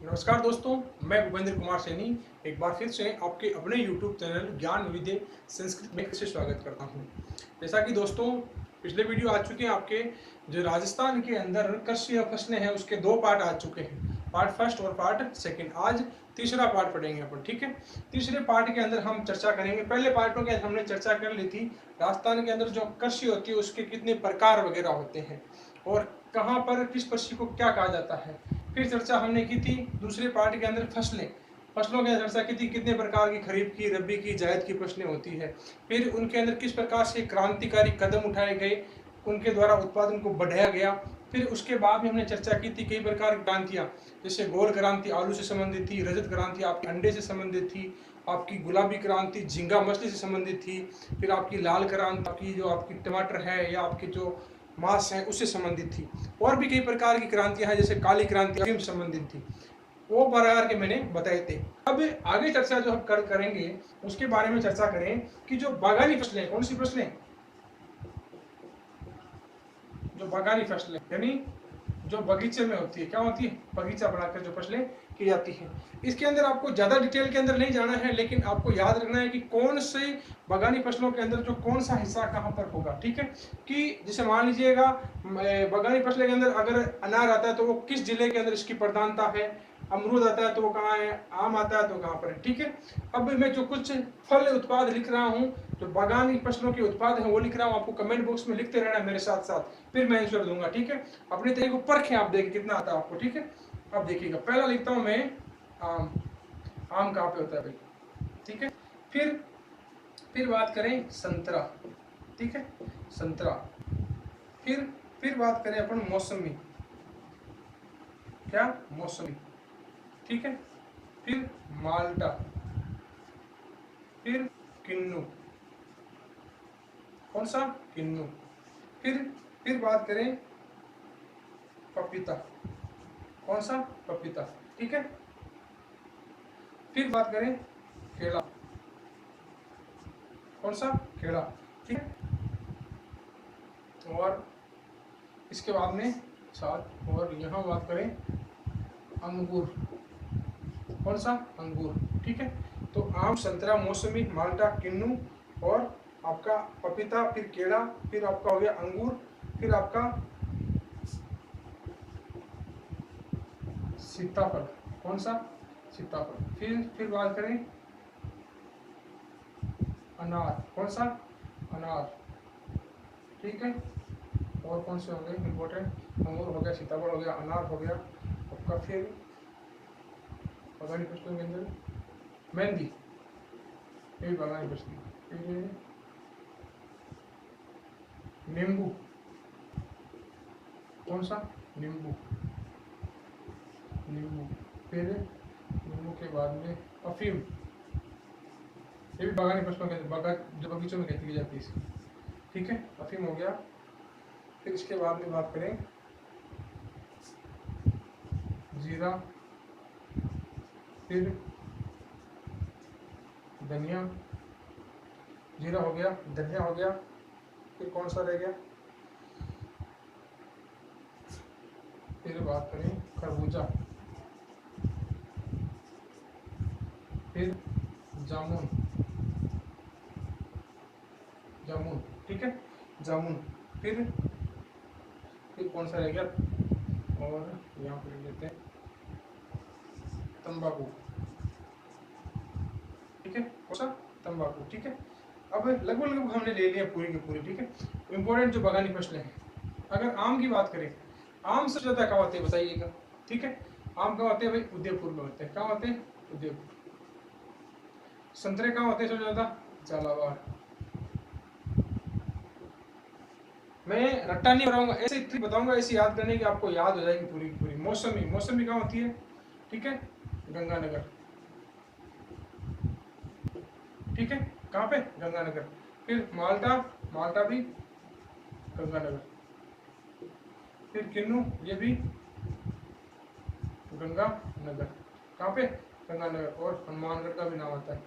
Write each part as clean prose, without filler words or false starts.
नमस्कार दोस्तों, मैं भूपेंद्र कुमार सैनी एक बार फिर से आपके अपने YouTube चैनल ज्ञान विविधे संस्कृत में से स्वागत करता हूं। जैसा कि दोस्तों पिछले वीडियो आ चुके हैं आपके, जो राजस्थान के अंदर कृषि या फसलें हैं उसके दो पार्ट आ चुके हैं, पार्ट फर्स्ट और पार्ट सेकंड। आज तीसरा पार्ट पढ़ेंगे अपन, ठीक है। तीसरे पार्ट के अंदर हम चर्चा करेंगे, पहले पार्टों के अंदर हमने चर्चा कर ली थी राजस्थान के अंदर जो कृषि होती है उसके कितने प्रकार वगैरह होते हैं और कहाँ पर किस कृषि को क्या कहा जाता है। फिर चर्चा हमने की थी दूसरे पार्ट के अंदर फसलों की चर्चा की थी, कितने प्रकार की खरीफ की, रबी की, जायद की फसलें होती है। फिर उनके अंदर किस प्रकार से क्रांतिकारी कदम उठाए गए, उनके द्वारा उत्पादन को बढ़ाया गया। फिर उसके बाद में हमने चर्चा की थी कई प्रकार की क्रांतियाँ, जैसे गोल क्रांति आलू से संबंधित थी, रजत क्रांति आपके अंडे से संबंधित थी, आपकी गुलाबी क्रांति झींगा मछली से संबंधित थी, फिर आपकी लाल क्रांति आपकी जो आपकी टमाटर है या आपकी जो मांस है उससे संबंधित थी। और भी कई प्रकार की क्रांतियां हैं, जैसे काली क्रांति से संबंधित थी। वो प्रकार के मैंने बताए थे। अब आगे चर्चा जो हम करेंगे उसके बारे में चर्चा करें कि जो बागानी फसलें, कौन सी फसलें, जो बागानी फसलें यानी जो बगीचे में होती है, क्या होती है, बगीचा बनाकर जो फसलें की जाती है। इसके अंदर आपको ज्यादा डिटेल के अंदर नहीं जाना है, लेकिन आपको याद रखना है कि कौन से बागानी फसलों के अंदर जो कौन सा हिस्सा कहाँ पर होगा, ठीक है। कि जैसे मान लीजिएगा बागानी फसलों के अंदर अगर अनार आता है तो वो किस जिले के अंदर इसकी प्रधानता है, अमरूद आता है तो वो कहाँ है, आम आता है तो कहाँ पर है, ठीक है। अब मैं जो कुछ फल उत्पाद लिख रहा हूँ, जो बागानी फसलों के उत्पाद हैं वो लिख रहा हूँ, आपको कमेंट बॉक्स में लिखते रहना मेरे साथ साथ, फिर मैं आंसर दूंगा, ठीक है। अपने तरीके को परखें, आप देखिए कितना आता है आपको, ठीक है। अब देखिएगा, पहला लिखता हूँ मैं आम। आम कहाँ पे होता है भाई, ठीक है। फिर बात करें संतरा, ठीक है, संतरा। फिर बात करें अपन मौसमी, क्या, मौसमी, ठीक है। फिर माल्टा, फिर किन्नू, कौन सा, किन्नू। फिर बात करें पपीता, कौन सा, पपीता, ठीक है। फिर बात करें केला, कौन सा, केला, ठीक है। और इसके बाद में साथ और यहाँ बात करें अंगूर, कौन सा, अंगूर, ठीक है। तो आम, संतरा, मौसमी, माल्टा, किन्नू और आपका पपीता, फिर केला, फिर आपका हो गया अंगूर, फिर आपका सीताफल, कौन सा, सीताफल। फिर बात करें अनार, कौन सा, अनार, ठीक है। और कौन से होंगे इंपॉर्टेंट, अंगूर हो गया, सीताफल हो गया, अनार हो गया आपका। फिर बागानी फसलों के अंदर मेहंदी, ये भी बागानी फसलें। फिर नींबू, कौन सा, नींबू, नींबू। फिर नींबू के बाद में अफीम, ये भी बागानी फसलों के अंदर जो बगीचों में खेती की जाती है इसकी, ठीक है, अफीम हो गया। फिर इसके बाद में बात करें जीरा, फिर धनिया, जीरा हो गया, धनिया हो गया, फिर कौन सा रह गया, फिर बात करें खरबूजा, फिर जामुन, जामुन, ठीक है, जामुन। फिर कौन सा रह गया, और यहाँ पर लिख लेते हैं तंबाकू, ठीक है, कौन सा, तंबाकू, ठीक है। अब लगभग हमने ले लिया पूरी की पूरी, ठीक है। इंपॉर्टेंट जो बागानी फसलें हैं, अगर आम की बात करें, आम सबसे ज्यादा कहाँ होते हैं बताइएगा, ठीक है। आम कहाँ होते हैं भाई, उदयपुर में होते हैं, कहाँ होते हैं, उदयपुर। संतरे कहाँ होते हैं सबसे ज्यादा, झालावाड़। मैं रट्टा नहीं कराऊंगा, ऐसे ट्रिक बताऊंगा, ऐसी याद करने की आपको याद हो जाएगी पूरी की पूरी। मौसमी, मौसमी कहाँ होती है, ठीक है, गंगानगर, ठीक है, कहाँ पे, गंगानगर। फिर माल्टा, माल्टा भी गंगानगर। फिर किन्नू, ये भी गंगानगर, कहाँ पे, गंगानगर। और हनुमानगढ़ का भी नाम आता है।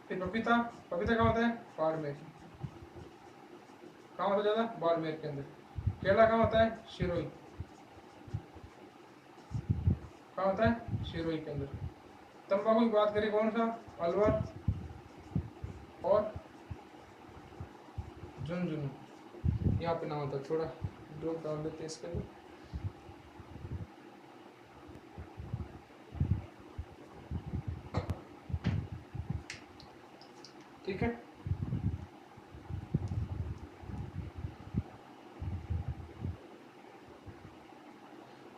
फिर पपीता, पपीता कहाँ होता है, बाड़मेर, कहाँ होता है ज्यादा, बाड़मेर के अंदर। केला कहाँ होता है, सिरोही, कहाँ होता है? सिरोही के अंदर। तंबाकू की बात करें कौन सा? अलवर और झुंझुनू, यहाँ पे नाम होता है। थोड़ा ड्रॉप डाल देते हैं इसके अंदर। ठीक है,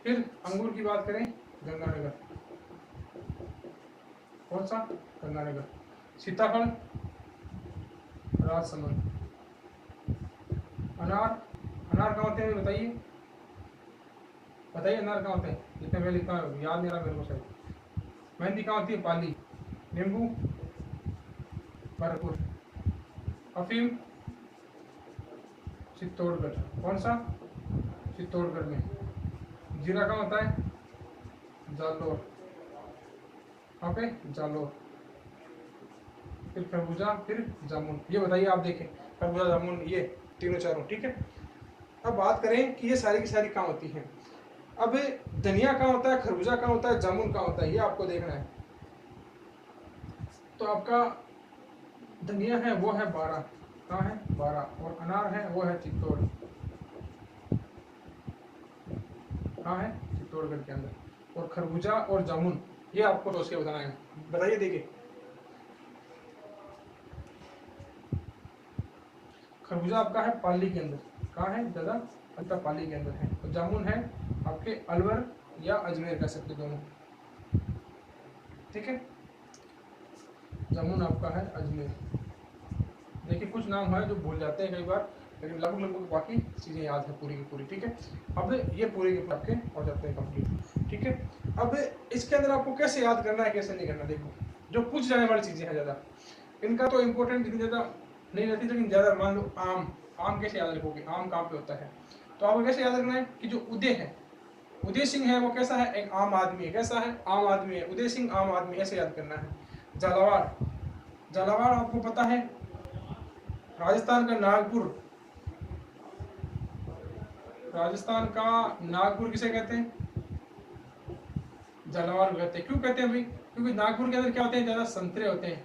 फिर अंगूर की बात करें, गंगानगर। कौन सा? गंगानगर। सीताफल, राजसमंद। अनार, अनार कहाँ होते हैं बताइए, बताइए अनार कहाँ होते हैं? जितने मैं लिखा है याद नहीं रहा मेरे को शायद। मेहंदी कहाँ होती है? पाली। नींबू, भरतपुर। अफीम, चित्तौड़गढ़। कौन सा? चित्तौड़गढ़ में। जीरा कहाँ होता है? जालोर। कहाँ पे? जालोर। फिर खरबूजा, फिर जामुन। ये बताइए आप देखें, खरबूजा, जामुन, ये तीनों चारों। ठीक है, अब बात करें कि ये सारी की सारी कहाँ होती हैं। अब धनिया कहाँ होता है, खरबूजा कहाँ होता है, जामुन कहाँ होता है, ये आपको देखना है। तो आपका धनिया है वो है 12, कहाँ है? 12। और अनार है वो है चित्तौड़, कहाँ है? चित्तौड़गढ़ के अंदर। और खरबूजा और जामुन ये आपको सोच के बताना है। बताइए, देखिए खरबूजा आपका है पाली के अंदर, कहाँ है दादा? अल्टा पाली के अंदर है। और जामुन है आपके अलवर या अजमेर कह सकते दोनों। ठीक है, जामुन आपका है अजमेर। देखिए कुछ नाम है जो भूल जाते हैं कई बार, लेकिन लगभग बाकी चीज़ें याद है पूरी की पूरी। ठीक है, अब ये पूरे के आपके हो जाते हैं कंप्लीट। ठीक है, अब इसके अंदर आपको कैसे याद करना है, कैसे नहीं करना, देखो जो पूछ जाने वाली चीज़ें हैं ज़्यादा, इनका तो इम्पोर्टेंट इतनी ज़्यादा नहीं रहती, लेकिन ज़्यादा मान लो आम, आम कैसे याद रखोगे? आम कहाँ पे होता है? तो आपको कैसे याद रखना है कि जो उदय है, उदय सिंह है वो कैसा है? एक आम आदमी है। कैसा है? आम आदमी है। उदय सिंह आम आदमी, ऐसे याद करना है। झालावाड़, झालावाड़ आपको पता है राजस्थान का नागपुर, राजस्थान का नागपुर किसे कहते हैं? झालावाड़ कहते हैं। क्यों कहते हैं भाई? क्योंकि नागपुर के अंदर क्या होते हैं? ज्यादा संतरे होते हैं,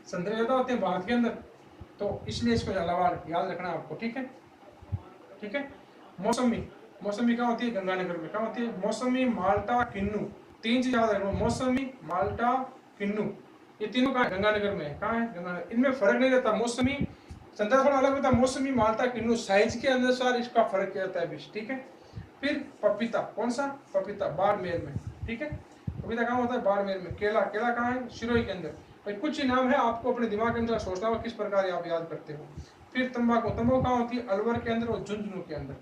संतरे ज्यादा होते हैं भारत के अंदर, तो इसलिए इसको झालावाड़ याद रखना है आपको। ठीक है, ठीक है। मौसमी, मौसमी कहाँ होती है? गंगानगर में। कहाँ होती है? मौसमी, माल्टा, किन्नू, तीन चीज याद रखना। मौसमी, माल्टा, किन्नू, ये तीनों कहाँ है? गंगानगर में। कहाँ है? गंगानगर। इनमें फर्क नहीं रहता। मौसमी संतरा थोड़ा अलग होता है, मौसमी, माल्टा, किन्नू साइज के अनुसार इसका फर्क रहता है बीच। ठीक है, फिर पपीता, कौन सा? पपीता बाड़मेर में। ठीक है, पपीता कहाँ होता है? बाड़मेर में। केला, केला कहाँ है? सिरोही के अंदर। भाई कुछ ही नाम है, आपको अपने दिमाग के अंदर सोचना होगा किस प्रकार आप याद करते हो। फिर तंबाकू, तंबाकू कहाँ होती है? अलवर के अंदर और झुंझुनू के अंदर।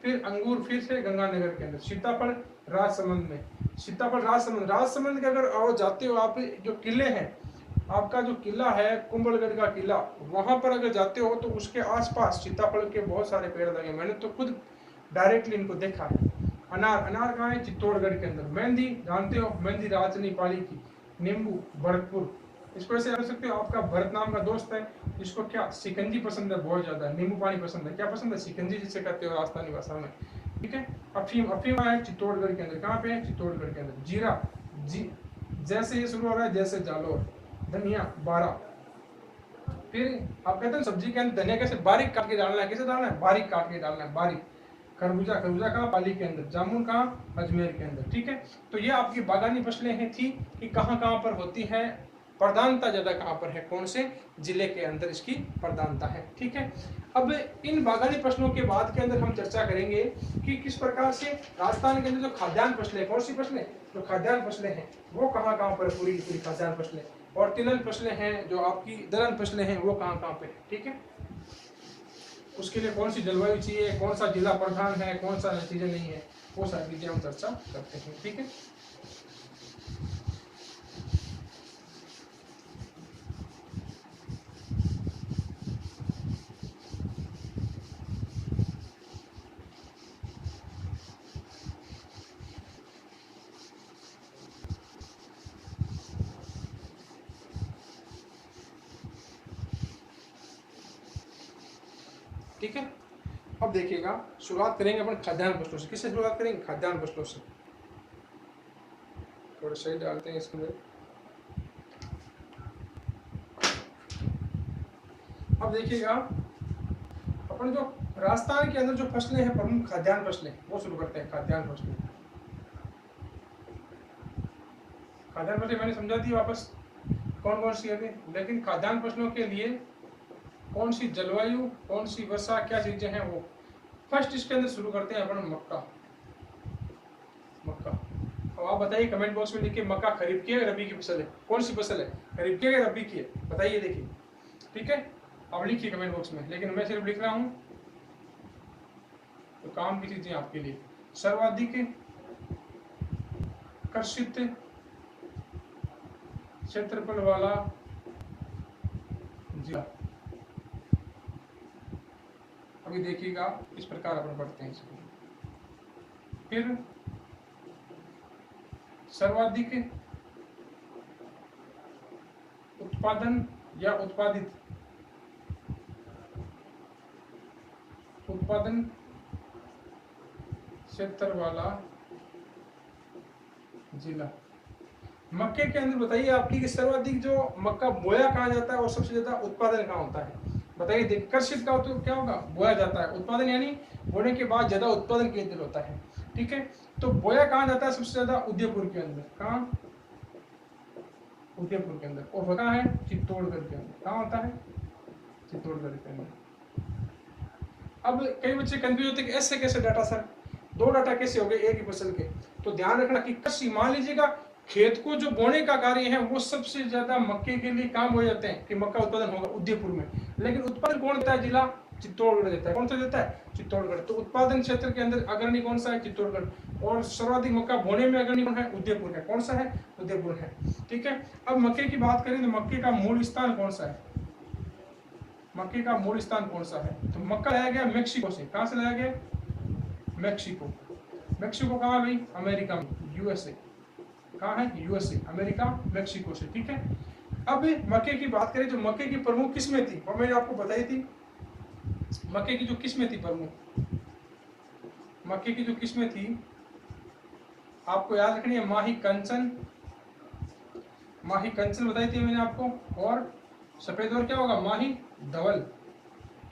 फिर अंगूर फिर से गंगानगर के अंदर। सीताफल राजसमंद में। सीताफल राजसमंद, राजसमंद के अगर आओ जाते हो आप, जो किले हैं, आपका जो किला है कुंभलगढ़ का किला, वहां पर अगर जाते हो तो उसके आसपास सीताफल के बहुत सारे पेड़ लगे। मैंने तो खुद डायरेक्टली इनको देखा है। अनार, अनार कहाँ है? चित्तौड़गढ़ के अंदर। मेहंदी जानते हो, मेहंदी राजनी पाली की। नींबू भरतपुर, इसको ऐसे याद रख सकते हो। आपका भरत नाम का दोस्त है, जिसको क्या शिकंजी पसंद है बहुत ज्यादा, नींबू पानी पसंद है। क्या पसंद है? शिकंजी जिसे कहते हो राजस्थानी भाषा में। ठीक है, अफीम, अफीम है चित्तौड़गढ़ के अंदर। कहाँ पे है? चित्तौड़गढ़ के अंदर। जीरा, जी जैसे ये शुरू हो रहा है जैसे जालोर। धनिया 12। फिर आप कहते हैं सब्जी के अंदर धनिया कैसे बारीक काट के डालना है? कैसे डालना है? बारीक काट के डालना है, बारीक। खरबूजा, खरबूजा कहाँ? पाली के अंदर। जामुन कहाँ? अजमेर के अंदर। ठीक है, तो ये आपकी बागानी फसलें हैं थी कि कहाँ कहाँ पर होती है, प्रधानता ज्यादा कहाँ पर है, कौन से जिले के अंदर इसकी प्रधानता है। ठीक है, अब इन बागानी फसलों के बाद के अंदर हम चर्चा करेंगे कि किस प्रकार से राजस्थान के अंदर जो खाद्यान्न फसलें, कौन सी फसलें, जो खाद्यान्न फसलें हैं वो कहाँ कहाँ पर, पूरी पूरी खाद्यान्न फसलें, और तिलहन फसलें हैं जो आपकी दलहन फसलें हैं वो कहाँ कहाँ पे है। ठीक है, उसके लिए कौन सी जलवायु चाहिए, कौन सा जिला प्रधान है, कौन सा चीजें नहीं है, वो सारी चीजें हम चर्चा करते हैं। ठीक है, ठीक है। अब देखिएगा, शुरुआत करेंगे अपन खाद्यान्न फसलों से। किससे शुरुआत करेंगे? खाद्यान्न फसलों से। थोड़ा सही डालते हैं इसमें। अब देखिएगा, अपन जो राजस्थान के अंदर जो फसलें हैं प्रमुख खाद्यान्न फसलें, वो शुरू करते हैं। खाद्यान्न फसलें, खाद्यान्न फसलें मैंने समझा दी वापस कौन कौन सी है, लेकिन खाद्यान्न फसलों के लिए कौन सी जलवायु, कौन सी वर्षा, क्या चीजें हैं वो। फर्स्ट इसके अंदर शुरू करते हैं अपन मक्का। मक्का, अब आप बताइए कमेंट बॉक्स में लिखिए, मक्का खरीफ की है रबी की फसल है? कौन सी फसल है, खरीफ की है या रबी की है, बताइए। देखिए, ठीक है, आप लिखिए कमेंट बॉक्स में, लेकिन मैं सिर्फ लिख रहा हूं तो काम की चीजें आपके लिए। सर्वाधिक कर्षित क्षेत्रफल वाला जिला। अभी देखिएगा इस प्रकार अपन पढ़ते हैं इसको। फिर सर्वाधिक उत्पादन या उत्पादित, उत्पादन क्षेत्र वाला जिला। मक्के के अंदर बताइए आपकी कि सर्वाधिक जो मक्का बोया कहा जाता है और सबसे ज्यादा उत्पादन कहाँ होता है, बताइए। देख, कर्षित का तो क्या होगा, बोया जाता है। उत्पादन यानी बोने के बाद ज्यादा उत्पादन केंद्र होता है, ठीक है। तो बोया कहाँ जाता है सबसे ज्यादा, उदयपुर के अंदर। कहाँ, उदयपुर के अंदर। और वो कहाँ है, चित्तौड़गढ़ के अंदर। कहाँ होता है, चित्तौड़गढ़ के अंदर। अब कई बच्चे कंफ्यूज होते हैं कि ऐसे कैसे डाटा सर, दो डाटा कैसे हो गए एक ही फसल के। तो ध्यान रखना कि कृषि, मान लीजिएगा खेत को जो बोने का कार्य है वो सबसे ज्यादा मक्के के लिए काम हो जाते हैं कि मक्का उत्पादन होगा उदयपुर में, लेकिन उत्पादन कौन देता है, जिला चित्तौड़गढ़ देता है। कौन सा देता है, चित्तौड़गढ़। तो उत्पादन क्षेत्र के अंदर अग्रणी कौन सा है, चित्तौड़गढ़। और सर्वाधिक मक्का बोने में अग्रणी कौन है, उदयपुर है। कौन सा है, उदयपुर है, ठीक है। अब मक्के की बात करें तो मक्के का मूल स्थान कौन सा है, मक्के का मूल स्थान कौन सा है, तो मक्का लाया गया मेक्सिको से। कहां से लाया गया, मेक्सिको। मेक्सिको कहाँ भाई, अमेरिका में, यूएसए। कहाँ है, यूएसए, अमेरिका, मेक्सिको से, ठीक है। अब मक्के की बात करें तो मक्के की प्रमुख किस्में थी, और मैंने आपको बताई थी मक्के की जो किस्में थी प्रमुख, मक्के की जो किस्में थी आपको याद रखनी है। माही कंचन, माही कंचन बताई थी मैंने आपको। और सफेद और क्या होगा, माही धवल,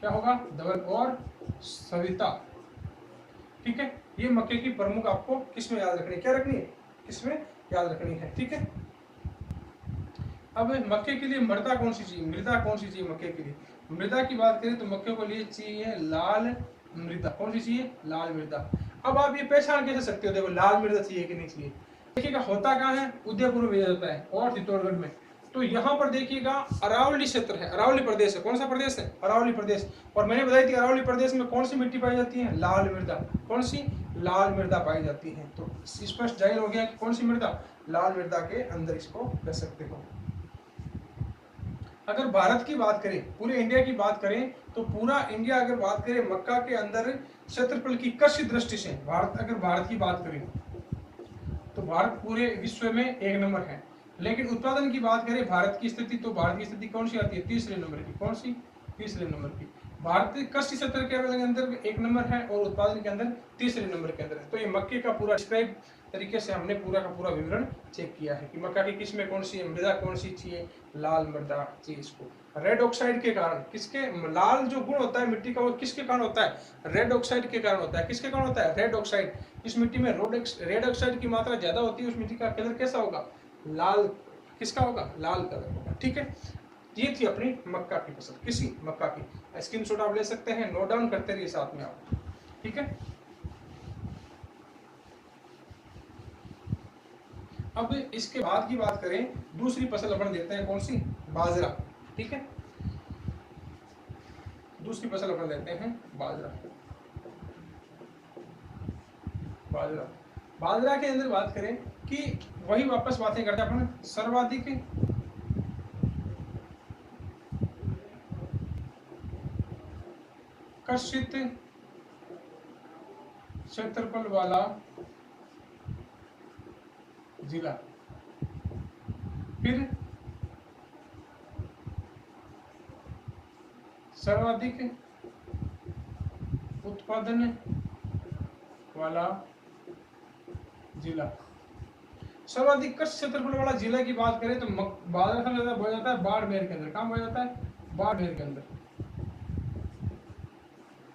क्या होगा, धवल। और सविता, ठीक है। ये मक्के की प्रमुख आपको किस्में याद रखनी है, क्या रखनी है, किस्में याद रखनी है, ठीक है। अब मक्के के लिए मृदा कौन सी चाहिए, मृदा कौन सी चाहिए मक्के के लिए। मृदा की बात करें तो मक्के को लिए चाहिए लाल मृदा। कौन सी चाहिए, लाल मृदा। अब आप ये पहचान कैसे सकते हो, देखो लाल मृदा चाहिए कि नहीं चाहिए। देखिएगा होता कहाँ है, उदयपुर में जाता है और चित्तौड़गढ़ में। तो यहाँ पर देखिएगा अरावली क्षेत्र है, अरावली प्रदेश है। कौन सा प्रदेश है, अरावली प्रदेश। और मैंने बताई थी अरावली प्रदेश में कौन सी मिट्टी पाई जाती है, लाल मृदा। कौन सी, लाल मृदा पाई जाती है। तो स्पष्ट जाहिर हो गया कि कौन सी मृदा, लाल मृदा के अंदर इसको कर सकते हो। अगर भारत की बात करें, पूरे इंडिया की बात करें, तो पूरा इंडिया अगर बात करें मक्का के अंदर क्षेत्रफल की कृषि दृष्टि से, भारत अगर भारत की बात करें तो भारत पूरे विश्व में 1 नंबर है। लेकिन उत्पादन की बात करें भारत की स्थिति, तो भारत की स्थिति कौन सी आती है, तीसरे नंबर की। कौन सी, तीसरे नंबर की। भारत कृषि क्षेत्र के अंदर 1 नंबर है और उत्पादन के अंदर तीसरे नंबर के अंदर है। तो ये मक्के का पूरा डिस्क्राइब तरीके से हमने पूरा का पूरा विवरण चेक किया है कि मक्का की किस्में कौन सी है, मृदा कौन सी चाहिए, लाल मृदा चाहिए इसको। रेड ऑक्साइड के कारण, किसके, लाल जो गुण होता है मिट्टी का वो किसके कारण होता है, रेड ऑक्साइड के कारण होता है। किसके कारण होता है, रेड ऑक्साइड। इस मिट्टी में रेड ऑक्साइड की मात्रा ज्यादा होती है, उस मिट्टी का कलर कैसा होगा, लाल। किसका होगा, लाल कलर होगा, ठीक है। ये थी अपनी मक्का की फसल, किसी मक्का की। स्क्रीनशॉट आप ले सकते हैं, नोट डाउन करते रहिए साथ में आप, ठीक है। अब इसके बाद की बात करें, दूसरी फसल अपन देखते हैं कौन सी, बाजरा, ठीक है। दूसरी फसल अपन लेते हैं बाजरा। बाजरा, बाजरा के अंदर बात करें कि वही वापस बातें करते हैं अपन, सर्वाधिक कर्षित क्षेत्रफल वाला जिला। फिर सर्वाधिक उत्पादन वाला जिला। सर्वाधिक कृषि क्षेत्रफल वाला जिला की बात करें तो बाजरा सबसे ज्यादा बोया जाता है बाड़मेर के अंदर। कहाँ बोया जाता है? बाड़मेर के अंदर।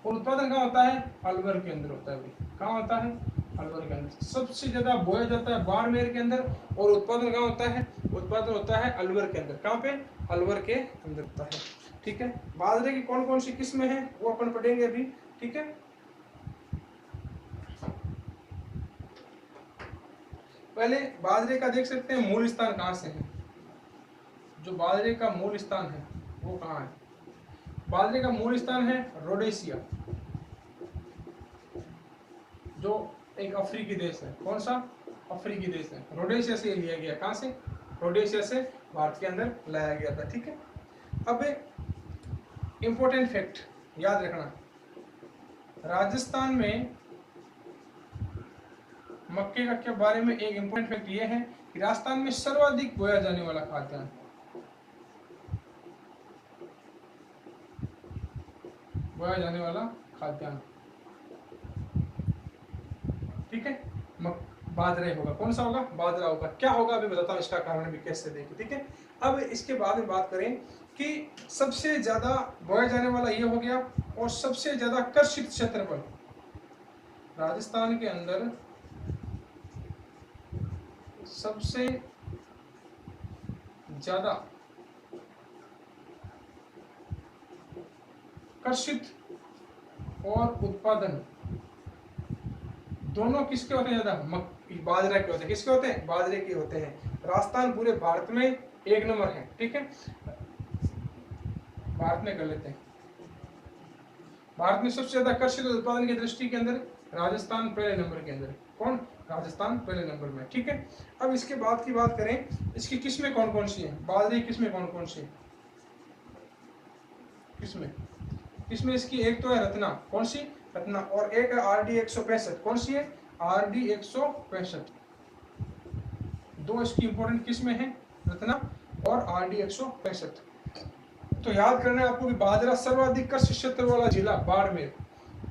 और उत्पादन कहाँ होता है? अलवर के अंदर होता है। कहाँ होता है? अलवर के अंदर। सबसे ज्यादा बोया जाता है बाड़मेर के अंदर, और उत्पादन कहाँ होता है? उत्पादन होता है अलवर के अंदर। कहाँ पे? अलवर के अंदर होता है। ठीक है। बाजरे की कौन कौन सी किस्में हैं वो अपन पढ़ेंगे अभी। ठीक है। पहले बाजरे का देख सकते हैं मूल स्थान कहाँ से है। जो बाजरे का मूल स्थान है वो कहाँ है? बाजरे का मूल स्थान है रोडेशिया, जो एक अफ्रीकी देश है। कौन सा? अफ्रीकी देश है। रोडेशिया से लिया गया। कहाँ से? रोडेशिया से भारत के अंदर लाया गया था। ठीक है। अब इंपॉर्टेंट फैक्ट याद रखना, राजस्थान में मक्के का के बारे में एक इंपॉर्टेंट फैक्ट ये है कि राजस्थान में सर्वाधिक बोया जाने वाला खाद्यान्न, बोया जाने वाला खाद्यान्न, ठीक है, बाजरा होगा। कौन सा होगा? बाजरा होगा। क्या होगा अभी बताता हूँ, इसका कारण भी कैसे देखें। ठीक है। अब इसके बाद में बात करें कि सबसे ज्यादा बोया जाने वाला ये हो गया, और सबसे ज्यादा कृषित क्षेत्रफल राजस्थान के अंदर सबसे ज्यादा कृषित और उत्पादन दोनों किसके होते हैं? ज्यादा बाजरा के होते हैं। किसके होते हैं? बाजरे के होते हैं। राजस्थान पूरे भारत में एक नंबर है। ठीक है। भारत में कर लेते हैं, भारत में सबसे ज्यादा कृषि उत्पादन की दृष्टि के अंदर राजस्थान पहले नंबर के अंदर। कौन? राजस्थान पहले नंबर में। ठीक है। अब इसके बाद की बात करें, इसकी किस्में कौन कौन सी हैं? बाजरे की किस्में कौन कौन सी हैं? किस्में इसकी एक तो है रत्ना। कौन सी? रत्ना। और एक है RD 165। कौन सी है? RD 165। दो इसकी इंपॉर्टेंट किस्में हैं, रत्ना और RD 165। तो याद करना है आपको कि बाजरा सर्वाधिक कृषि क्षेत्र वाला जिला बाड़मेर।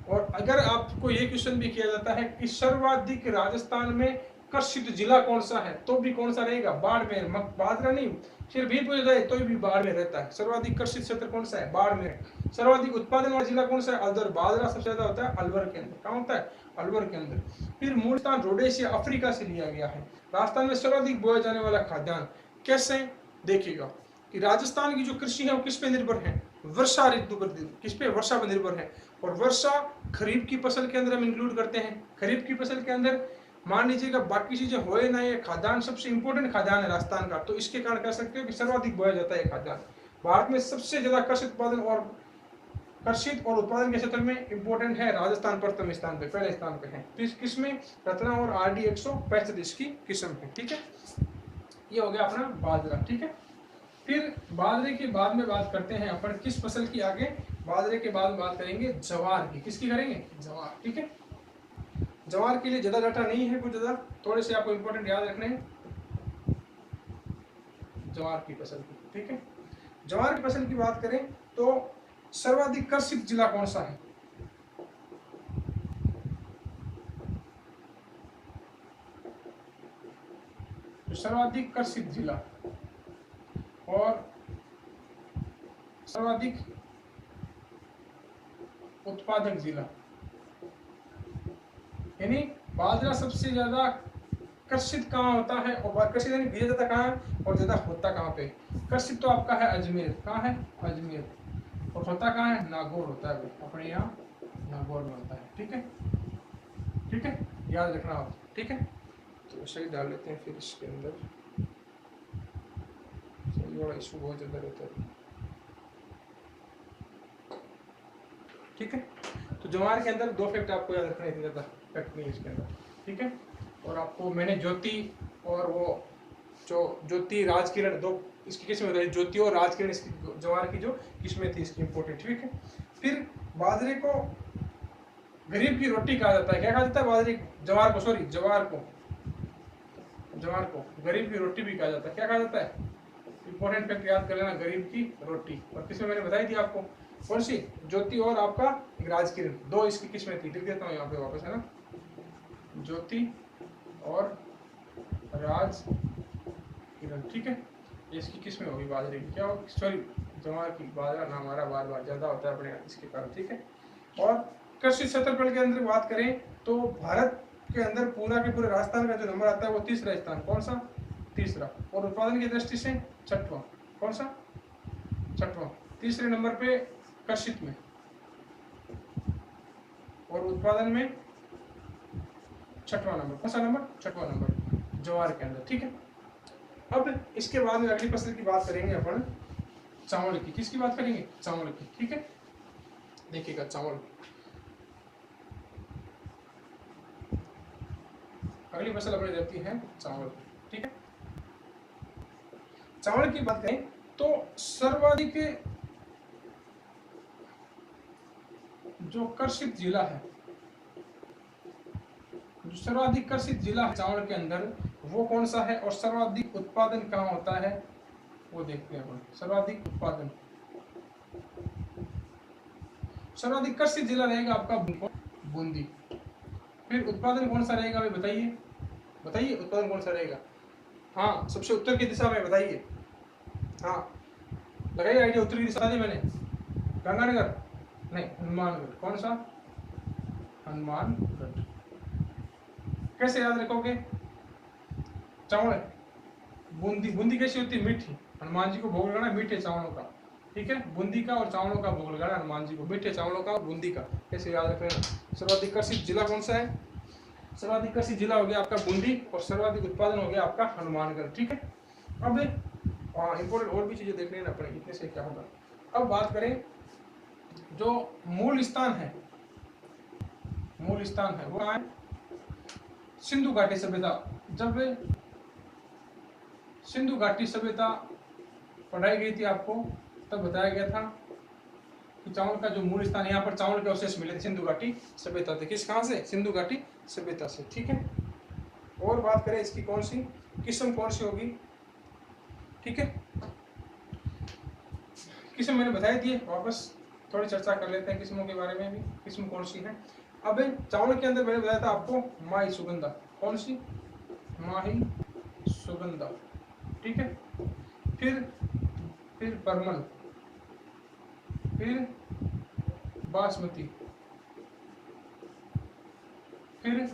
और अगर आपको ये क्वेश्चन भी किया जाता है कि सर्वाधिक राजस्थान में कृषित जिला कौन सा है, तो भी कौन सा रहेगा? बाड़मेर। बाजरा नहीं, फिर भी पूछा जाए तो भी बाड़मेर रहता है। सर्वाधिक कृषित क्षेत्र कौन सा है? बाड़मेर। सर्वाधिक उत्पादन वाला जिला कौन सा है? अलवर। बाजरा सबसे ज्यादा होता है अलवर के अंदर। कहाँ होता है? अलवर के अंदर। फिर मूल स्थान रोडेशिया अफ्रीका से लिया गया है। राजस्थान में सर्वाधिक बोया जाने वाला खाद्यान्न कैसे? देखिएगा कि राजस्थान की जो कृषि है वो किस पे निर्भर है? वर्षा ऋतु पर। किस पे? वर्षा पर निर्भर है। और वर्षा खरीफ की फसल के अंदर हम इंक्लूड करते हैं। खरीफ की फसल के अंदर मान लीजिएगा बाकी चीजें होए ना, ये खाद्यान्न सबसे इंपॉर्टेंट खाद्यान्न है राजस्थान का, तो इसके कारण कह सकते हो कि सर्वाधिक बोया जाता है खाद्यान्न। भारत में सबसे ज्यादा कृषि उत्पादन और कृषित और उत्पादन के क्षेत्र में इंपॉर्टेंट है राजस्थान, प्रथम स्थान पे, पहले स्थान पे है। तो इस किस्में रत्ना और RD 165 इसकी किस्म है। ठीक है। ये हो गया अपना बाजरा। ठीक है। फिर बाजरे के बाद में बात करते हैं अपन किस फसल की? आगे बाजरे के बाद बात करेंगे जवार की। किसकी करेंगे? जवार। ठीक है। जवार के लिए ज्यादा डाटा नहीं है, कुछ ज्यादा थोड़े से आपको इंपॉर्टेंट याद रखने हैं जवार की फसल की। ठीक है। जवार की फसल की बात करें तो सर्वाधिक कृषित जिला कौन सा है? तो सर्वाधिक कृषित जिला और सर्वाधिक उत्पादक जिला, यानी बाजरा सबसे ज्यादा कृषित कहाँ होता है और कृषित यानी भेजा जाता कहाँ है और ज्यादा होता कहाँ पे? कृषित तो आपका है अजमेर। कहाँ है? अजमेर। और होता कहाँ है? नागौर होता है अपने यहाँ, नागौर में होता है। ठीक है। ठीक है, याद रखना आप। ठीक है। तो सही डाल लेते हैं फिर इसके अंदर, बड़ा इशू बहुत ज्यादा रहता है। ठीक है। तो जवार के अंदर दो फैक्ट आपको याद रखने थे, ज्यादा फैक्ट नहीं इसके अंदर। ठीक है। और आपको मैंने ज्योति और वो जो ज्योति राजकिरण, दो इसकी किस्में बताई, ज्योति और राजकिरण इसकी जवार की जो किस्में थी इसकी इंपोर्टेंट। ठीक है। फिर बाजरे को गरीब की रोटी कहा जाता है। क्या कहा जाता है? बाजरे जवार को, सॉरी जवार को गरीब की रोटी भी कहा जाता है। क्या कहा जाता है? इंपॉर्टेंट फैक्ट याद कर लेना, गरीब की रोटी। और किसमें मैंने बताई थी आपको, कौन सी? ज्योति और आपका राजकिरण, दो इसकी किस्में थी। लिख देता हूँ यहाँ पे वापस, है ना, ज्योति और राज ईरान, ठीक है। इसकी किस में होगी? बाजरे की, क्या होगी? सॉरी, ज्वार की। बाजरा ना हमारा बार बार ज्यादा होता है अपने इसके कारण, ठीक है। और कृषि क्षेत्रफल के अंदर बात करें तो भारत के अंदर पूरा के पूरे राजस्थान का जो नंबर आता है वो तीसरा स्थान। कौन सा? तीसरा। और उत्पादन की दृष्टि से छठवां। कौन सा? छठवां। तीसरे नंबर पे कृषि में, और उत्पादन में छठवां नंबर। कौन सा नंबर? छठवां नंबर ज्वार के अंदर, ठीक है। अब इसके बाद में अगली फसल की बात करेंगे अपन चावल की। किसकी बात करेंगे? चावल की, ठीक है। देखिएगा चावल, अगली फसल अपनी रहती है चावल, ठीक है। चावल की बात करें तो सर्वाधिक जो कर्षित जिला है, जो सर्वाधिक कर्षित जिला है चावल के अंदर, वो कौन सा है? और सर्वाधिक उत्पादन कहाँ होता है वो देखते हैं अपन। सर्वाधिक उत्पादन, सर्वाधिक कर्षित जिला रहेगा आपका बूंदी। फिर उत्पादन कौन सा रहेगा भाई? बताइए, बताइए उत्पादन कौन सा रहेगा? हाँ, सबसे उत्तर की दिशा में बताइए। हाँ, लगाइए आइडिया। उत्तर की दिशा दी मैंने। गंगानगर नहीं, हनुमानगढ़। कौन सा? हनुमानगढ़। कैसे याद रखोगे? चावल, बूंदी। बूंदी कैसी होती है? मीठी। हनुमान जी को भोग लगाना मीठे चावलों का, ठीक है। बूंदी का और चावलों का भोग लगाना हनुमान जी को, मीठे चावलों का और बूंदी का। कैसे याद रख लेना। सर्वाधिक कर्षित जिला कौन सा है? सर्वाधिक कृषि जिला हो गया आपका बूंदी, और सर्वाधिक उत्पादन हो गया आपका हनुमानगढ़, ठीक है। अब इंपॉर्टेंट और भी चीजें देख लेना पड़ेगी, इतने से क्या होगा। अब बात करें जो मूल स्थान है, मूल स्थान है वो कहाँ है? सिंधु घाटी सभ्यता। जब सिंधु घाटी सभ्यता पढ़ाई गई थी आपको, तब बताया गया था कि चावल का जो मूल स्थान है, यहाँ पर चावल के अवशेष मिले थे सिंधु घाटी सभ्यता थे। किस कहाँ से? सिंधु घाटी सभ्यता से, ठीक है। और बात करें इसकी कौन सी किस्म कौन सी होगी, ठीक है। किस्म मैंने बताई दी है, वापस थोड़ी चर्चा कर लेते हैं किस्मों के बारे में भी, किस्म कौन सी है। अब चावल के अंदर मैंने बताया था आपको माही सुगंधा। कौन सी? माही सुगंधा, ठीक है। फिर परमल, फिर बासमती, फिर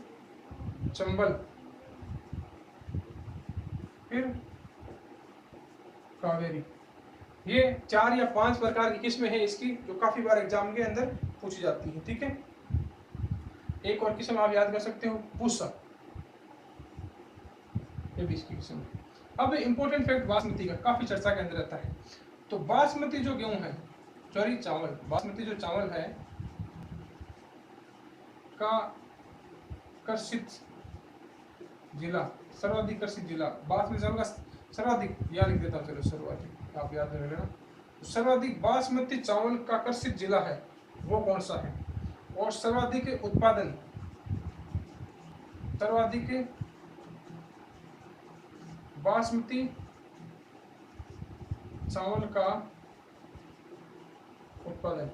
चंबल, फिर कावेरी। ये 4 या 5 प्रकार की किस्में हैं इसकी, जो काफी बार एग्जाम के अंदर पूछी जाती है, ठीक है। एक और किस्म आप याद कर सकते हो, पूसा, ये भी इसकी किस्म है। अब इंपॉर्टेंट फैक्ट बासमती का काफी चर्चा के अंदर रहता है। तो बासमती जो गेहूं है, सॉरी चावल, बासमती जो चावल है का कर्षित जिला, सर्वाधिक कर्षित जिला, बासमती चावल का सर्वाधिक, या लिख देता हूं, चलो सर्वाधिक आप याद रख लेना। सर्वाधिक बासमती चावल का कर्षित जिला है वो कौन सा है? और सर्वाधिक उत्पादन, सर्वाधिक बासमती चावल का उत्पादन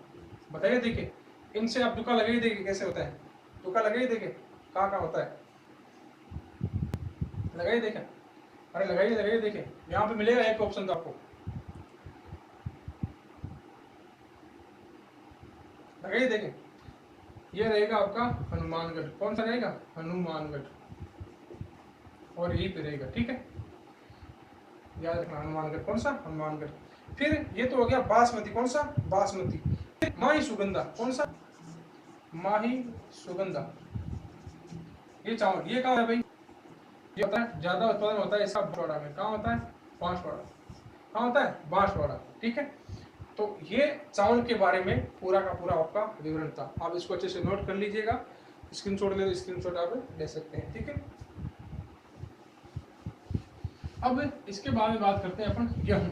बताइए। देखिए इनसे आप तुक्का लगा ही देखिए कैसे होता है, तुक्का लगा ही देखिए कहाँ कहाँ होता है, लगाइए देखें। अरे लगाइए देखें, यहाँ पे मिलेगा एक ऑप्शन तो आपको, लगाइए देखें। ये रहेगा आपका हनुमानगढ़। कौन सा रहेगा? हनुमानगढ़, और यही पे रहेगा, ठीक है। याद रखना हनुमानगढ़। कौन सा? हनुमानगढ़। फिर ये तो हो गया बासमती। कौन सा? बासमती। माही सुगंधा। कौन सा? माही सुगंधा। ये चावल, ये कहाँ है भाई? ये होता है ज्यादा उत्पादन होता है इसका बांसवाड़ा में। कहाँ होता है? बांसवाड़ा। कहाँ होता है? बांसवाड़ा, ठीक है। तो ये चावल के बारे में पूरा का पूरा आपका विवरण था। आप इसको अच्छे से नोट कर लीजिएगा, स्क्रीनशॉट ले, स्क्रीनशॉट आप ले सकते हैं, ठीक है। अब इसके बाद में बात करते हैं अपन गेहूं।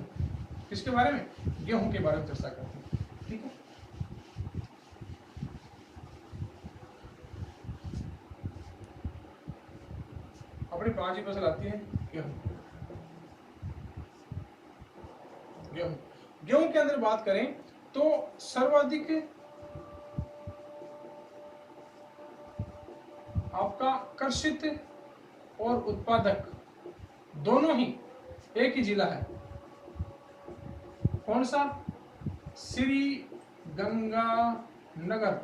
किसके बारे में? गेहूं के बारे में चर्चा करते हैं, ठीक है। अपनी 5 ही फसल आती है गेहूं। गेहूं, गेहूं के अंदर बात करें तो सर्वाधिक आपका कर्षित और उत्पादक दोनों ही एक ही जिला है। कौन सा? श्री गंगानगर।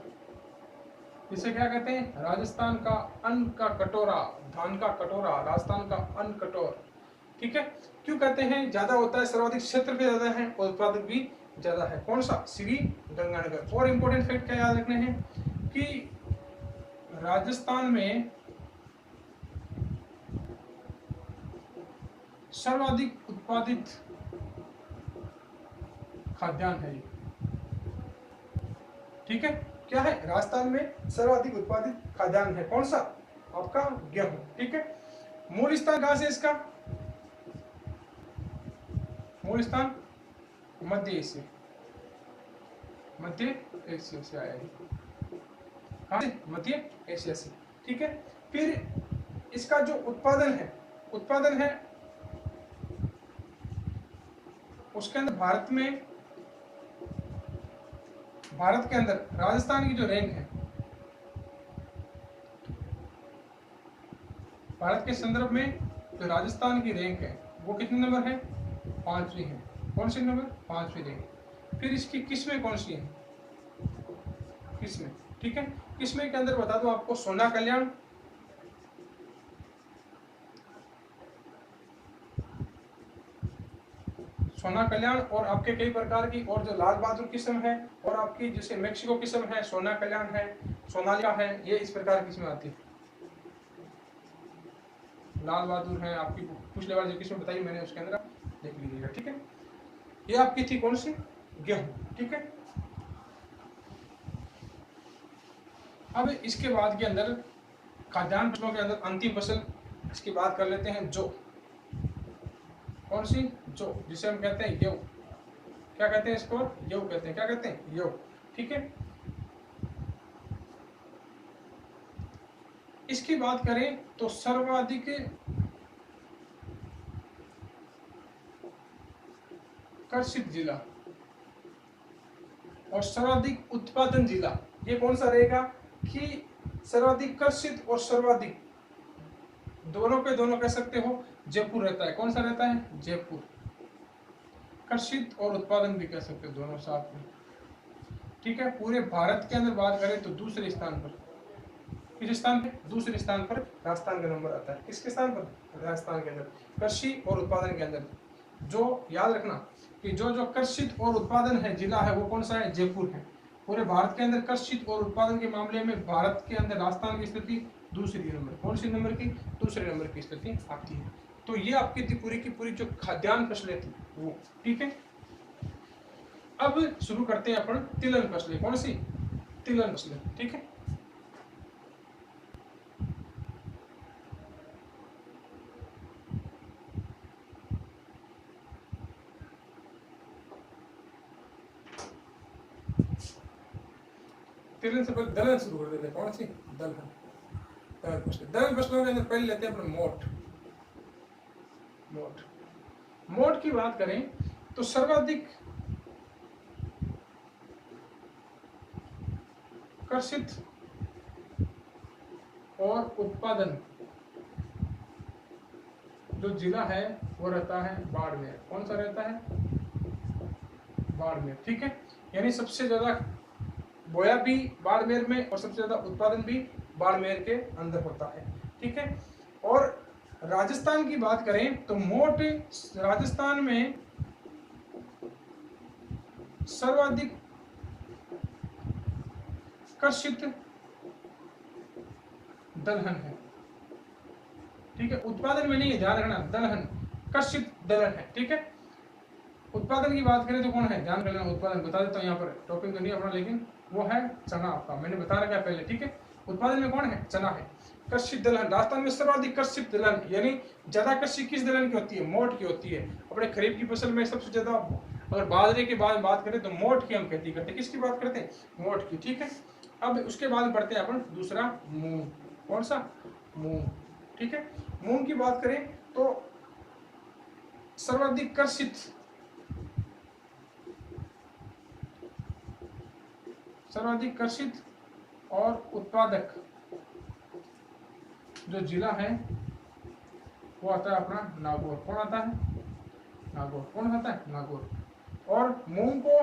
इसे क्या कहते हैं? राजस्थान का अन्न का कटोरा, धान का कटोरा, राजस्थान का अन्न कटोर। ठीक है, क्यों कहते हैं? ज्यादा होता है, सर्वाधिक क्षेत्र पे ज्यादा है और उत्पादक भी ज्यादा है। कौन सा? श्री गंगानगर। और इंपॉर्टेंट फैक्ट क्या याद रखने हैं कि राजस्थान में सर्वाधिक उत्पादित खाद्यान्न है। ठीक है, क्या है? राजस्थान में सर्वाधिक उत्पादित खाद्यान्न है। कौन सा? आपका गेहूं। ठीक है, मूल स्थान कहां से इसका? मूल स्थान मध्य एशिया, मध्य एशिया से आया है। कहां से? मध्य एशिया से। ठीक है, फिर इसका जो उत्पादन है उसके अंदर भारत के अंदर राजस्थान की जो रैंक है, भारत के संदर्भ में जो राजस्थान की रैंक है वो कितने नंबर है? 5वीं है। कौन सी नंबर? 5वीं रैंक। फिर इसकी किस्में कौन सी है? किस्में। ठीक है, किस्में के अंदर बता दो आपको, सोना कल्याण, सोना कल्याण और आपके कई प्रकार की, और जो लाल बहादुर किस्म है, और आपकी जैसे मेक्सिको किस्म है, सोना कल्याण है, सोनालिका है, ये इस प्रकार की किस्में आती है। लाल बहादुर है, आपकी पिछले बार जो किस्म बताई मैंने उसके अंदर देख लीजिएगा। ठीक है, ये आपकी थी कौन सी? गेहूं। ठीक है, अब इसके बाद के अंदर खाद्यान्न फसलों के अंदर अंतिम फसल इसकी बात कर लेते हैं, जौ। कौन सी? जौ, जिसे हम कहते हैं गेहूं। क्या कहते हैं इसको? गेहूं कहते हैं। क्या कहते हैं? गेहूं। ठीक है, इसकी बात करें तो सर्वाधिक कर्षित जिला और सर्वाधिक उत्पादन जिला, ये कौन सा रहेगा? कि सर्वाधिक कर्षित और सर्वाधिक दोनों पे दोनों कह सकते हो, जयपुर रहता है। कौन सा रहता है? जयपुर। कर्षित और उत्पादन भी कह सकते हो, दोनों साथ में। ठीक है, पूरे भारत के अंदर बात करें तो दूसरे स्थान पर, किस स्थान पे? दूसरे स्थान पर राजस्थान का नंबर आता है। किसके स्थान पर? राजस्थान के अंदर कृषि और उत्पादन के अंदर। जो याद रखना कि जो जो कर्षित और उत्पादन है जिला है वो कौन सा है? जयपुर है। पूरे भारत के अंदर कर्षित और उत्पादन के मामले में भारत के अंदर राजस्थान की स्थिति दूसरी नंबर। कौन सी नंबर की? दूसरे नंबर की स्थिति आती है। तो ये आपकी थी पूरी की पूरी जो खाद्यान्न फसलें थी वो। ठीक है, अब शुरू करते हैं अपन तिलहन फसलें। कौन सी? तिलहन फसलें। ठीक है, तिलहन से पहले दलहन शुरू कर देते हैं। कौन सी? दलहन। दलहन फसलों के अंदर पहले लेते हैं अपने मोठ। मोठ की बात करें तो सर्वाधिक कर्षित और उत्पादन जो जिला है वो रहता है बाड़मेर। कौन सा रहता है? बाड़मेर। ठीक है, यानी सबसे ज्यादा बोया भी बाड़मेर में और सबसे ज्यादा उत्पादन भी बाड़मेर के अंदर होता है। ठीक है, और राजस्थान की बात करें तो मोट राजस्थान में सर्वाधिक कर्षित दलहन है। ठीक है, उत्पादन में नहीं है, ध्यान रखना, दलहन कर्षित दलहन है। ठीक है, उत्पादन की बात करें तो कौन है? ध्यान रखना, उत्पादन बता देता हूँ यहाँ पर, टॉपिक तो नहीं अपना, लेकिन वो है चना आपका, मैंने बता रखा है पहले। ठीक है, उत्पादन में कौन है? चना है। कर्षित दलहन, राजस्थान में सर्वाधिक कर्षित दलहन, यानी ज्यादा कृषि किस दलहन की होती है? मोठ की होती है। अपने खरीफ की फसल में सबसे ज्यादा, अगर बाजरे के बाद बात करें तो मोठ की हम खेती करते हैं। किसकी बात करते हैं? मोठ की। ठीक है, अब उसके बाद बढ़ते हैं अपन दूसरा, मूंग। कौन सा? मूंग। ठीक है, मूंग की बात करें तो सर्वाधिक कर्षित, सर्वाधिक कर्षित और उत्पादक जो जिला है वो आता है अपना नागौर। कौन आता है? नागौर। कौन आता है? नागौर। और मूंग को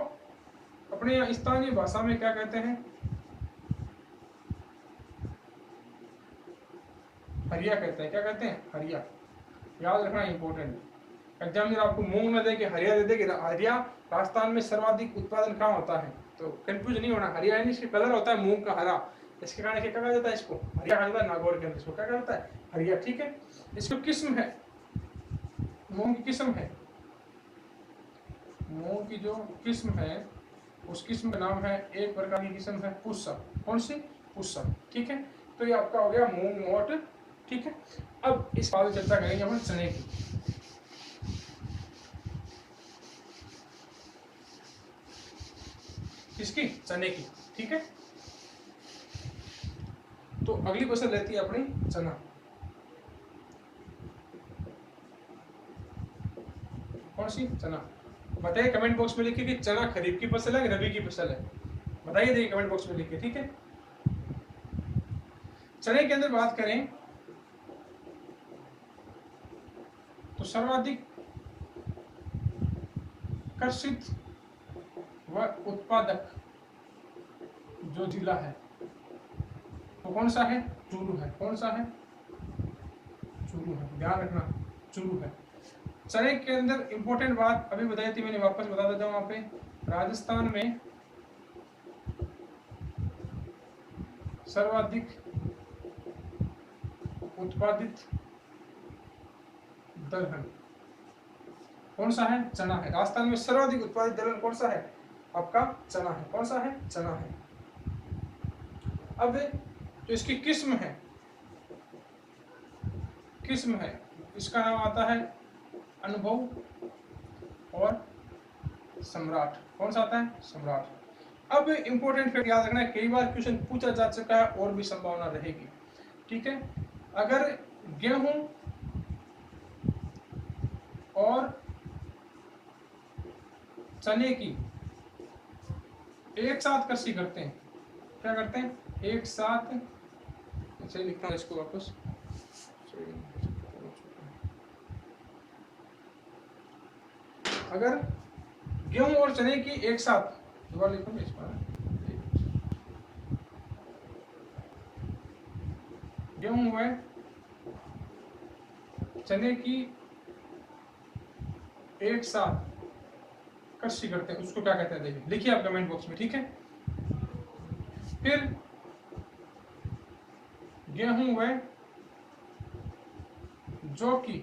अपने स्थानीय भाषा में क्या कहते हैं? हरिया कहते हैं। क्या कहते हैं? हरिया। याद रखना इंपॉर्टेंट। एग्जाम में आपको मूंग न दे के हरिया दे दे कि हरिया राजस्थान में सर्वाधिक उत्पादन कहाँ होता है, तो कंफ्यूज नहीं होना। हरिया यानी इसके कलर होता है मूंग का हरा, इसके कारण क्या कहा जाता है? इसको हरिया कहा जाता है। नागौर के अंदर इसको क्या कहा जाता है? हरिया। ठीक है। इसको किस्म है, मूंग की किस्म है, मूंग की जो किस्म है उस किस्म का नाम है, एक प्रकार की किस्म है पुष्सा। कौन सी? पुष्सा। ठीक है। तो ये आपका हो गया मूंग मोट। ठीक है। अब इस बात में चर्चा करेंगे अपन चने की। किसकी? चने की। ठीक है। तो अगली फसल रहती है अपनी चना। कौन सी? चना। बताइए कमेंट बॉक्स में लिखिए कि चना खरीफ की फसल है, रबी की फसल है। बताइए, देखिए कमेंट बॉक्स में लिखिए। ठीक है। चने के अंदर बात करें तो सर्वाधिक कृषित व उत्पादक जो जिला है वो कौन सा है? चूरू है। कौन सा है? चूरू है। ध्यान रखना, चूरू है। चने के अंदर इंपॉर्टेंट बात अभी बताई थी मैंने, वापस बता देता हूँ। वहां पे राजस्थान में सर्वाधिक उत्पादित दलहन कौन सा है? चना है। राजस्थान में सर्वाधिक उत्पादित दलहन कौन सा है? आपका चना है। कौन सा है? चना है। अब जो इसकी किस्म है, किस्म है, इसका नाम आता है अनुभव और सम्राट। कौन सा आता है? सम्राट। अब इंपॉर्टेंट फैक्ट याद रखना है, कई बार क्वेश्चन पूछा जा चुका है और भी संभावना रहेगी। ठीक है। अगर गेहूं और चने की एक साथ कृषि करते हैं, क्या करते हैं? एक साथ। अच्छा लिखता हूं इसको वापस। अगर गेहूं और चने की एक साथ, दोबारा लिखूंगा इस पर, गेहूं व चने की एक साथ कृषि करते हैं उसको क्या कहते हैं? देखिए, लिखिए आप कमेंट बॉक्स में। ठीक है। फिर गेहूं व जौ की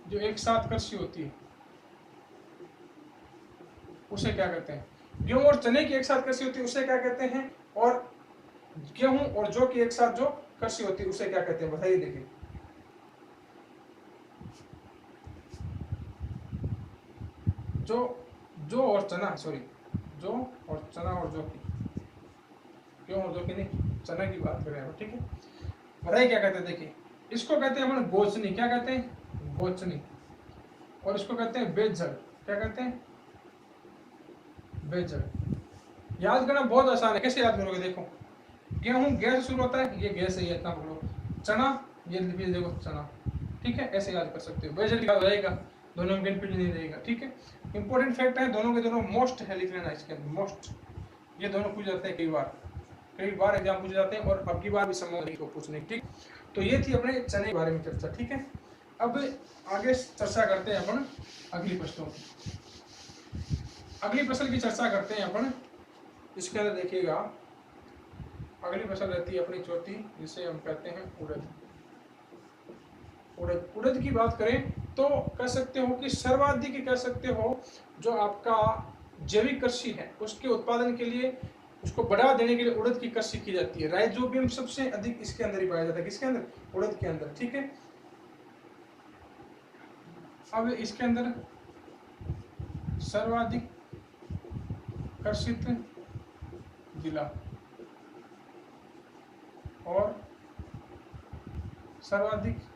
जो एक साथ कृषि होती है उसे क्या कहते हैं? गेहूं और चने की एक साथ कृषि होती है उसे क्या कहते हैं? और गेहूं और जौ की एक साथ जो कृषि होती है उसे क्या कहते हैं? बताइए। देखिए, जो और चना, सॉरी, जो और चना और जौ की, गेहूं और जौ की नहीं, चना की बात कर रहे हैं। ठीक है। बताइए क्या कहते हैं? देखिए, इसको कहते हैं अपन गोचनी। क्या कहते हैं? गोचनी। और इसको कहते हैं बेजड़। क्या कहते हैं? बेजड़। याद करना बहुत आसान है। कैसे याद करोगे? देखो, गेहूं गे से शुरू होता है, ये गे से, ये इतना पकड़ो। चना, ये देखो चना। ठीक है। ऐसे याद कर सकते हो। बेजड़ याद हो जाएगा, दोनों में कंफ्यूजन नहीं रहेगा। ठीक है। इंपॉर्टेंट फैक्ट है, दोनों के दोनों मोस्ट है, लिख लेना इसके अंदर मोस्ट। ये दोनों पूछ जाते हैं कई बार एग्जाम पूछ जाते हैं, और अब की बार भी संभव नहीं को पूछने। ठीक। तो ये थी अपने चने के बारे में चर्चा। ठीक है। अब आगे चर्चा करते हैं अपन अगली फसलों की। अगली फसल की चर्चा करते हैं अपन। इसके अंदर देखिएगा, अगली फसल रहती है अपनी चौथी, जिसे हम कहते हैं उड़द। उड़द की बात करें तो कह सकते हो कि सर्वाधिक, कह सकते हो जो आपका जैविक कृषि है उसके उत्पादन के लिए, उसको बढ़ावा देने के लिए उड़द की कृषि की जाती है। राइजोबियम सबसे अधिक इसके अंदर ही पाया जाता है। किसके अंदर? उड़द के अंदर। ठीक है। अब इसके अंदर सर्वाधिक कृषित जिला और सर्वाधिक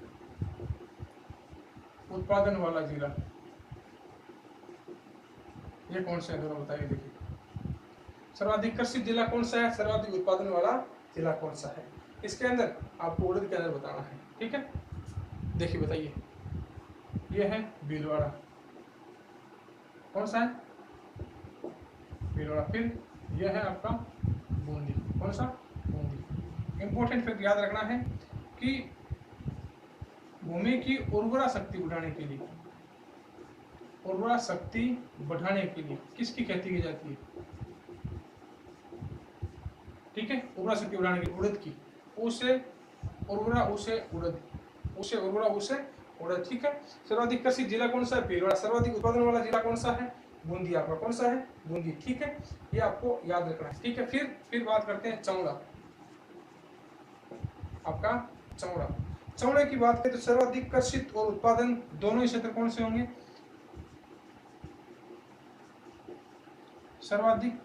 उत्पादन वाला जिला, ये कौन सा है? दोनों बताइए। देखिए, सर्वाधिक कृषि जिला कौन सा है? सर्वाधिक उत्पादन वाला जिला कौन सा है? इसके अंदर आपको उड़द के अंदर बताना है, ठीक है। देखिए बताइए, ये है भीलवाड़ा, कौन सा है, भीलवाड़ा। फिर यह है आपका बूंदी, कौन सा, बूंदी। इंपॉर्टेंट फैक्ट याद रखना है कि भूमि की उर्वरा शक्ति बढ़ाने के लिए, उर्वरा शक्ति बढ़ाने के लिए किसकी खेती की जाती है, ठीक है, उर्वरा शक्ति बढ़ाने के लिए उड़द की, उसे उर्वरा उसे उड़द, उसे उर्वरा उसे उड़द, ठीक है। सर्वाधिक कृषि जिला कौन सा है, भीलवाड़ा। सर्वाधिक उत्पादन वाला जिला कौन सा है, बूंदी, आपका कौन सा है, बूंदी, ठीक है। ये आपको याद रखना है, ठीक है। फिर बात करते हैं चौड़ा, आपका चौड़ा। चौड़े की बात करें तो सर्वाधिक कृषित और उत्पादन दोनों ही क्षेत्र कौन से होंगे, सर्वाधिक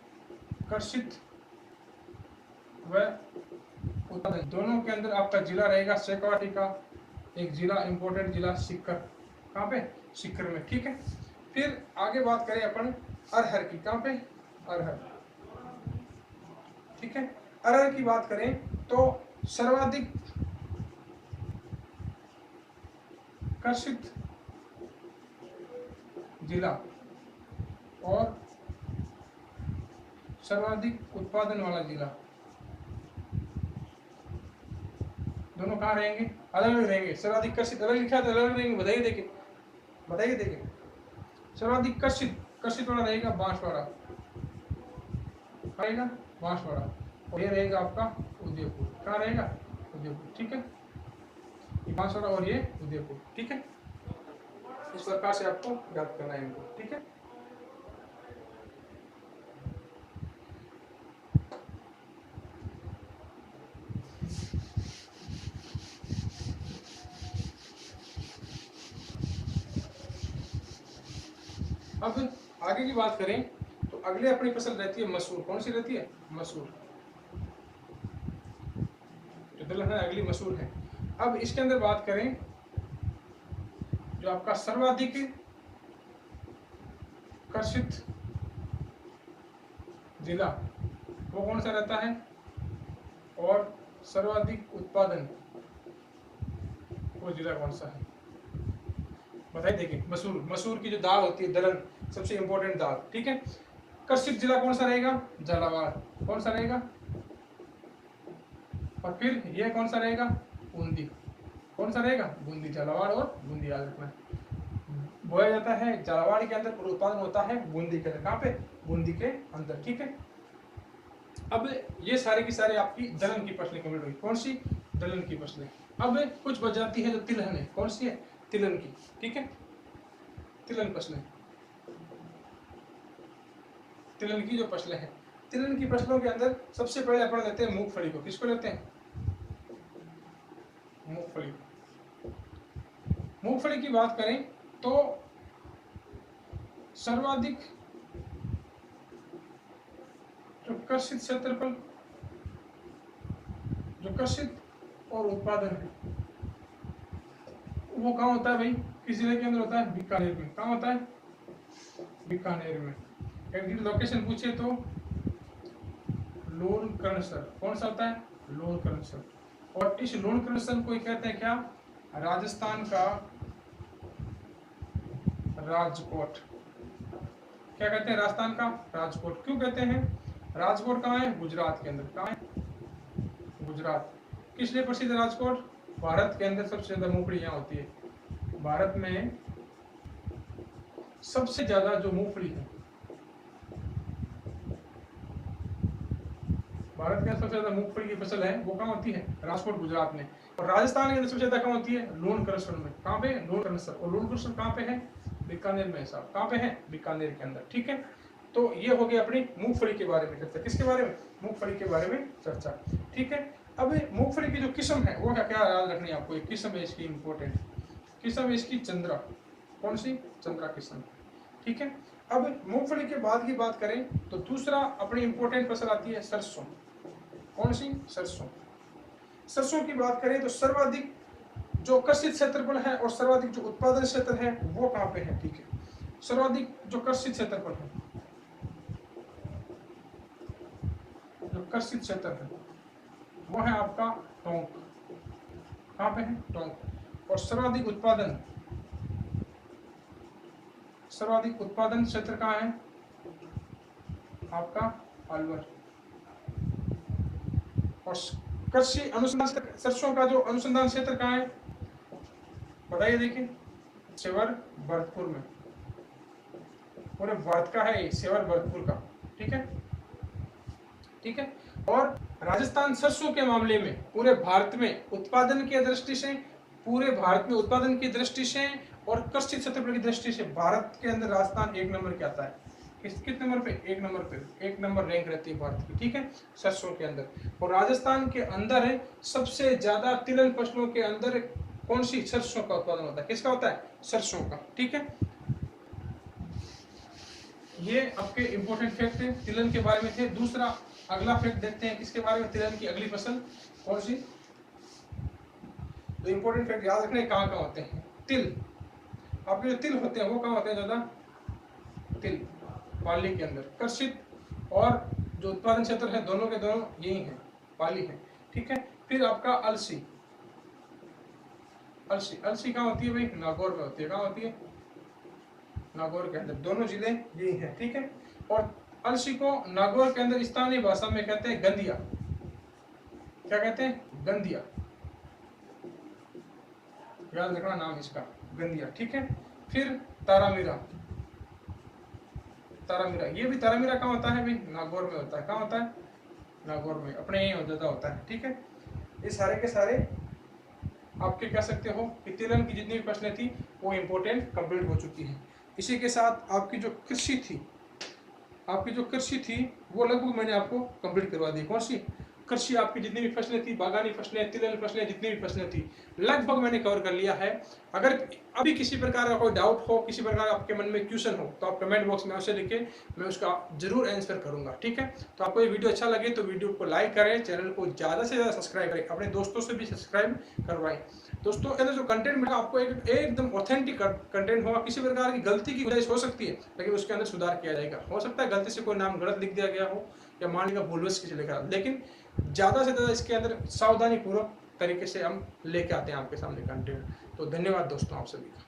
कृषित व उत्पादन दोनों के अंदर आपका जिला रहेगा शेखावाटी का एक जिला, इंपॉर्टेंट जिला सीकर, कहाँ पे, सीकर में, ठीक है। फिर आगे बात करें अपन अरहर की, कहाँ पे, अरहर, ठीक है। अरहर की बात करें तो सर्वाधिक कृषित जिला और सर्वाधिक उत्पादन वाला जिला दोनों कहाँ रहेंगे, अलग अलग रहेंगे। सर्वाधिक कृषित अलग लिखा है, अलग रहेंगे, बताइए देखिए, बताइए देखिए। सर्वाधिक कृषित वाला रहेगा बांसवाड़ा, रहेगा बांसवाड़ा, और ये रहेगा आपका उदयपुर, कहाँ रहेगा, उदयपुर, ठीक है। ये बांसवाड़ा और ये उदयपुर, ठीक है। इस प्रकार से आपको याद करना है इनको, ठीक है। अब आगे की बात करें तो अगले अपनी फसल रहती है मसूर, कौन सी रहती है, मसूर, जो दलहन है अगली मसूर है। अब इसके अंदर बात करें जो आपका सर्वाधिक कृषित जिला वो कौन सा रहता है, और सर्वाधिक उत्पादन वो जिला कौन सा है, बताइए देखिए। मसूर, मसूर की जो दाल होती है दलहन, सबसे इंपॉर्टेंट दाल, ठीक है। कृषित जिला कौन सा रहेगा, झालावाड़, कौन सा रहेगा, और फिर यह कौन सा रहेगा, बूंदी, कौन सा रहेगा, बूंदी। झालावाड़ और बूंदी याद रखना है। बोया जाता है झालावाड़ के अंदर और उत्पादन होता है बूंदी के अंदर, कहाँ पे, बूंदी के अंदर, ठीक है। अब ये सारे की सारे आपकी दलहन की फसलें कम्प्लीट हुई, कौन सी, दलहन की फसलें। अब कुछ बच जाती है जो तिलहन है, कौन सी है, तिलहन की, ठीक है। तिलहन फसलें, तिलहन की जो फसलें हैं, तिलहन की फसलों के अंदर सबसे पहले अपन लेते हैं मूंगफली को, किसको लेते हैं, मूंगफली। मूंगफली की बात करें तो सर्वाधिक जो कृषित क्षेत्रफल, जो कृषित और उत्पादन है वो कहाँ होता है भाई, किस जिले के अंदर होता है, बीकानेर में। कहाँ होता है, बीकानेर में। एक लोकेशन पूछे तो लूणकरणसर, कौन सा होता है, लूणकरणसर। और इस लूणकरणसर को कहते हैं क्या, राजस्थान का राजकोट। क्या कहते हैं, राजस्थान का राजकोट। क्यों कहते हैं, राजकोट कहाँ है, गुजरात के अंदर, कहाँ है, गुजरात। किस लिए प्रसिद्ध है राजकोट, भारत के अंदर सबसे ज्यादा मूंगफली यहाँ होती है। भारत में सबसे ज्यादा जो मूंगफली है, भारत के अंदर सबसे ज्यादा मूंगफली की फसल है वो कहाँ होती है, राजकोट, गुजरात में। और राजस्थान के अंदर सबसे ज्यादा कहाँ होती है, लूणकरणसर में। कहाँ पे, लूणकरणसर। और लूणकरणसर कहाँ पे है, बीकानेर में साहब। कहाँ पे है, बीकानेर के अंदर, ठीक है। तो ये हो गया अपनी मूंगफली के बारे में चर्चा। किसके बारे में, मूंगफली के बारे में चर्चा, ठीक है। अब मूंगफली की जो किस्म है वो क्या याद रखनी है आपको, एक किस्म है इसकी इंपॉर्टेंट, किस्म है इसकी चंद्रा, कौन सी, चंद्रा किस्म, ठीक है। अब मूंगफली के बाद की बात करें तो दूसरा अपनी इंपॉर्टेंट फसल आती है सरसों, कौन सी, सरसों। सरसों की बात करें तो सर्वाधिक जो कृषित क्षेत्रफल है और सर्वाधिक जो उत्पादन क्षेत्र है वो कहाँ पे है, ठीक है। सर्वाधिक जो कृषित क्षेत्रफल है, जो कृषित क्षेत्र है वो है आपका टोंक, कहाँ पे है, टोंक। और सर्वाधिक उत्पादन क्षेत्र कहाँ है आपका, अलवर। और कृषि अनुसंधान, सरसों का जो अनुसंधान क्षेत्र कहाँ है बताइए, देखिए सेवर भरतपुर में, पूरे भारत का है सेवर भरतपुर का, ठीक है, ठीक है। और राजस्थान सरसों के मामले में पूरे भारत में उत्पादन की दृष्टि से, पूरे भारत में उत्पादन की दृष्टि से और कृषि क्षेत्रफल की दृष्टि से भारत के अंदर राजस्थान एक नंबर के आता है। किस नंबर पे, एक नंबर रैंक रहती है भारत की, ठीक है, सरसों के अंदर। और राजस्थान के अंदर है सबसे ज्यादा तिलहन फसलों के अंदर कौन सी, सरसों का उत्पादन होता है। किसका होता है, सरसों का, ठीक है। ये आपके इंपोर्टेंट फैक्ट है तिलहन के बारे में थे। दूसरा अगला फैक्ट देखते हैं किसके बारे में, तिलहन की अगली फसल कौन सी। तो इंपोर्टेंट फैक्ट याद रखने कहाँ कहाँ होते हैं, तिल, आपके जो तिल होते हैं वो कहाँ होते हैं ज्यादा, तिल पाली के अंदर। कृषि और जो उत्पादन क्षेत्र है दोनों के दोनों यही है, पाली है, ठीक है। फिर आपका अलसी, अलसी कहाँ होती है भाई, नागौर में होती है। कहाँ होती है, नागौर के अंदर, दोनों जिले यही हैं, ठीक है। और अलसी को नागौर के अंदर स्थानीय भाषा में कहते हैं गंदिया। क्या कहते हैं, गंदिया, याद रखना नाम इसका, गंदिया, ठीक है। फिर तारामीरा, तारामीरा, ये भी तारामीरा कहाँ होता है भाई, नागौर में होता है। कहाँ होता है, नागौर में, अपने यही ज्यादा होता है, ठीक है। ये सारे के सारे आपके कह सकते हो कि तिलहन की जितनी भी फसलें थी वो इंपोर्टेंट कंप्लीट हो चुकी है। इसी के साथ आपकी जो कृषि थी वो लगभग मैंने आपको कंप्लीट करवा दी। कौन सी, कृषि, आपकी जितनी भी फसलें थी, बागानी फसलें, तिलहन फसलें, जितनी भी फसलें थी लगभग मैंने कवर कर लिया है। अगर अभी किसी प्रकार का कोई डाउट हो, किसी प्रकार आपके मन में क्वेश्चन हो तो आप कमेंट बॉक्स में अवश्य लिखें, मैं उसका जरूर आंसर करूंगा, ठीक है। तो आपको ये वीडियो अच्छा लगे तो वीडियो को लाइक करें, चैनल को ज़्यादा से ज़्यादा सब्सक्राइब करें, अपने दोस्तों से भी सब्सक्राइब करवाएं। दोस्तों ऐसा जो कंटेंट मिला आपको एकदम ऑथेंटिक कंटेंट होगा। किसी प्रकार की गलती की गुंजाइश हो सकती है लेकिन उसके अंदर सुधार किया जाएगा। हो सकता है गलती से कोई नाम गलत लिख दिया गया हो या मान लीजिए भूलवश किसी लिखा, लेकिन ज़्यादा से ज़्यादा इसके अंदर सावधानी पूर्वक तरीके से हम लेके आते हैं आपके सामने कंटेंट। तो धन्यवाद दोस्तों आप सभी का।